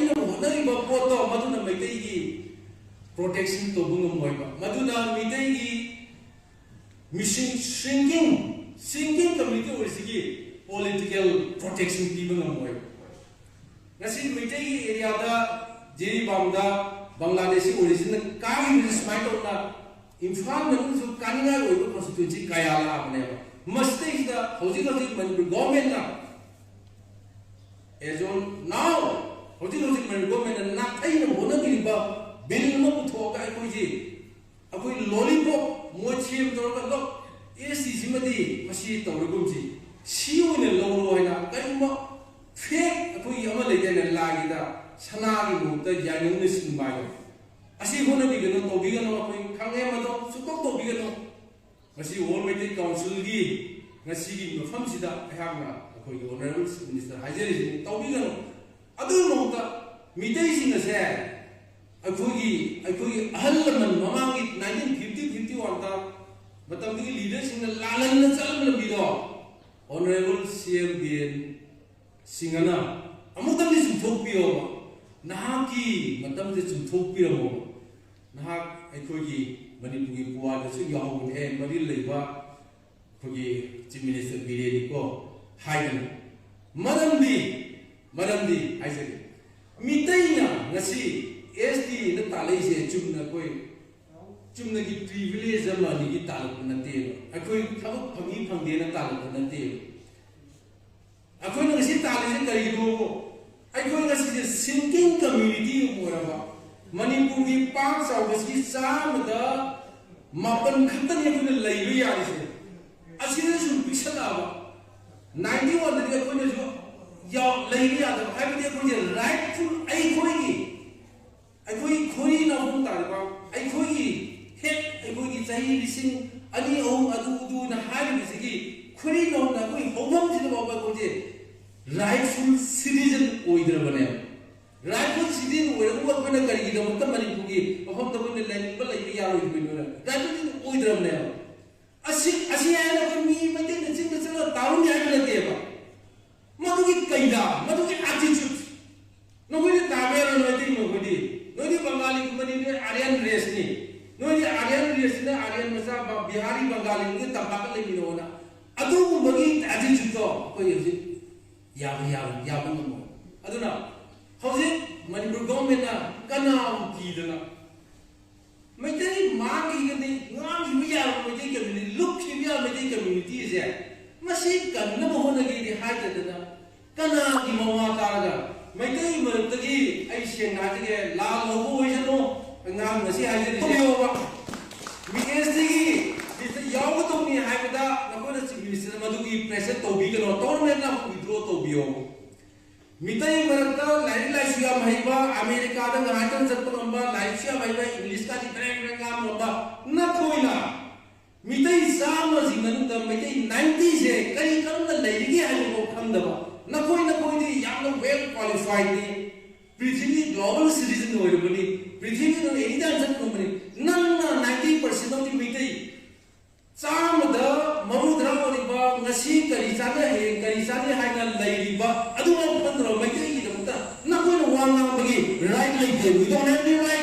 ꯑꯩꯅ ꯍꯣꯠꯅꯔꯤꯕ ꯄꯣꯠꯇꯣ ꯃꯗꯨꯅ ꯃꯩꯇꯩꯒꯤ ꯄ꯭ꯔꯣꯇꯦꯛꯁꯟ ꯇꯧꯕ ꯉꯝꯃꯣꯏꯕ ꯃꯗꯨꯅ ꯃꯩꯇꯩꯒꯤ ꯃꯤꯁꯤꯡ ꯁ꯭ꯔꯤꯡꯀꯤꯡ ꯀꯝꯃ꯭ꯌꯨꯅꯤꯇꯤ ꯑꯣꯏꯔꯤꯁꯤꯒꯤ ꯄꯣꯂꯤꯇꯤꯀꯦꯜ ꯄ꯭ꯔꯣꯇꯦꯛꯁꯟ ꯄꯤꯕ ꯉꯝꯃꯣꯏꯕ ngasi Meitai area da Jiribamda Bangladeshi origin kami smile na Imphal Manju Kanga over constituency Kayala never must take the housing government now as on now housing government and not paying a bonnet bill no talk I could lollipop more cheap look is Simadi Machine Torgumji see you in a low loina fake ꯑꯩꯈꯣꯏ ꯑꯃ ꯂꯩꯇꯦꯅ ꯂꯥꯒꯤꯗ ꯁꯅꯥꯒꯤ ꯃꯍꯨꯠꯇ ꯌꯥꯏꯉꯪꯅ ꯁꯤꯟꯕ ꯍꯥꯏꯕ ꯑꯁꯤ ꯍꯣꯠꯅꯕꯤꯒꯅꯨ ꯇꯧꯕꯤꯒꯅꯨ ꯑꯩꯈꯣꯏ ꯈꯪꯉꯦ ꯃꯗꯣ ꯁꯨꯛꯇꯧ ꯇꯧꯕꯤꯒꯅꯨ ꯉꯁꯤ ꯑꯣꯜ ꯃꯩꯇꯩ ꯀꯥꯎꯟꯁꯤꯜꯒꯤ ꯉꯁꯤꯒꯤ ꯃꯐꯝꯁꯤꯗ ꯑꯩꯍꯥꯛꯅ ꯑꯩꯈꯣꯏꯒꯤ ꯑꯣꯅꯔꯦꯕꯜ ꯃꯤꯅꯤꯁꯇꯔ ꯍꯥꯏꯖꯔꯤꯁꯤꯅꯤ ꯇꯧꯕꯤꯒꯅꯨ ꯑꯗꯨꯒꯤ ꯃꯍꯨꯠꯇ ꯃꯤꯇꯩꯁꯤꯡ ꯑꯁꯦ ꯑꯩꯈꯣꯏꯒꯤ ꯑꯍꯜ ꯂꯃꯟ ꯃꯃꯥꯡꯒꯤ 1950-51ꯗ ꯃꯇꯝꯗꯨꯒꯤ ꯂꯤꯗꯔꯁꯤꯡꯅ ꯂꯥꯜꯍꯟꯅ ꯆꯠꯂꯕ ꯂꯝꯕꯤꯗꯣ honourable CM BN Singana, Amutam is Utopia, Nahaki, Madame de Utopia, Nahak, Ekogi, Manipugi, Pua, the Singapore, and Maril Leva, Kogi, Chief Minister Bidenico, Hagen, Madame D, I said, Mitaina, Nasi, SD, the Talese, Chumna Koi, Chumnaki privilege of Lani Talapanatil, I could come from me from the Talapanatil. ꯑꯩꯈꯣꯏꯅ ꯉꯁꯤ ꯇꯥꯜꯂꯤꯁꯦ ꯀꯔꯤꯅꯣ ꯑꯩꯈꯣꯏ ꯉꯁꯤꯁꯦ sinking community ꯑꯣꯏꯔꯕ ꯃꯅꯤꯄꯨꯔꯒꯤ ꯄꯥꯛ ꯆꯥꯎꯕꯁꯤ ꯆꯥꯝꯃꯗ 8 ꯈꯛꯇꯅꯤ ꯑꯩꯈꯣꯏꯅ ꯂꯩꯕ ꯌꯥꯔꯤꯁꯦ ꯑꯁꯤꯗ ꯁꯨꯝ ꯄꯤꯛꯁꯜꯂꯛꯑꯕ 91ꯗꯗꯤ ꯑꯩꯈꯣꯏꯅꯁꯨ ꯂꯩꯕ ꯌꯥꯗꯕ ꯍꯥꯏꯕꯗꯤ ꯑꯩꯈꯣꯏꯁꯦ ꯔꯥꯏꯠꯐꯨꯜ ꯑꯩꯈꯣꯏ ꯈꯣꯏꯔꯤ ꯅꯥꯎꯐꯝ ꯇꯥꯔꯤꯕ ꯑꯩꯈꯣꯏꯒꯤ ꯍꯦꯛ ꯑꯩꯈꯣꯏꯒꯤ ꯆꯍꯤ 2-3 ꯑꯗꯨꯅ ꯍꯥꯏꯔꯤꯕꯁꯤꯒꯤ khuri no na koi hobam jin baba ko je rightful citizen oidrabane rightful citizen oidrabu apna kari da mutta Manipugi hobam da bone lai ba lai ya ro ibin na rightful oidrabane asi ayana ko mi mate na chin na taun ya na te ba madugi kaida madugi attitude no gori tamero no ti mo godi no di Bengali kumani ne Aryan race ni no di Aryan race na Aryan masa Bihari Bengali ni tabaka lai mi no na ꯑꯗꯨꯒꯨꯝꯕꯒꯤ ꯑꯦꯇꯤꯆꯨꯗꯇꯣ ꯑꯩꯈꯣꯏ ꯍꯧꯖꯤꯛ ꯌꯥꯕ ꯉꯝꯃꯣꯏ ꯑꯗꯨꯅ ꯍꯧꯖꯤꯛ ꯃꯅꯤꯄꯨꯔ ꯒꯣꯚꯔꯟꯃꯦꯟꯠꯅ ꯀꯅꯥꯕꯨ ꯀꯤꯗꯅ ꯃꯩꯇꯩ ꯃꯥꯡꯈꯤꯒꯅꯤ ꯉꯥꯡꯈꯤꯕ ꯌꯥꯕ Meitei community ꯂꯨꯞꯈꯤꯕ ꯌꯥꯕ ꯃꯩꯇꯩ ꯀꯝꯃ꯭ꯌꯨꯅꯤꯇꯤꯁꯦ ꯃꯁꯤ ꯀꯟꯅꯕ ꯍꯣꯠꯅꯒꯦꯗꯤ ꯍꯥꯏꯗꯗꯅ ꯀꯅꯥꯒꯤ ꯃꯋꯥ ꯇꯥꯔꯒ ꯃꯩꯇꯩ ꯃꯔꯛꯇꯒꯤ ꯑꯩ ꯁꯦꯡꯅ ꯍꯥꯏꯖꯒꯦ ꯂꯥꯜ ꯍꯧꯕ ꯑꯣꯏꯁꯅꯨ ꯑꯉꯥꯡ ꯉꯁꯤ ꯍꯥꯏꯖꯔꯤꯁꯦ BSTꯒꯤ यावतोनी हाइबदा नकोना चीफ मिनिस्टर मदुगी प्रेशर तौबीगनो गवर्नमेंटना विथड्रॉ तौबियो मितै मरक्ता लाइक लाइसिया महिबा अमेरिका दा गाटन जत्तमबा लाइसिया महिबा इंग्लिश का डिफरेंट रंगाम नबा नखोइना मितै साम जिमनु द मितै 90 से कई कम लेरिगे हाइबो खमदबा नखोइदि यामनो वेल क्वालिफाइड नि पृथ्वी ग्लोबल सिटीजन होइबनि पृथ्वी नो एनिदा जत्तमबनि नन्ना 90% of the मितै चामदा मरुद्रा ओलिबा ngasi kari chane haina lairiba aduma pandro maiki gi damta na koina wanga bagi right like we don't have the right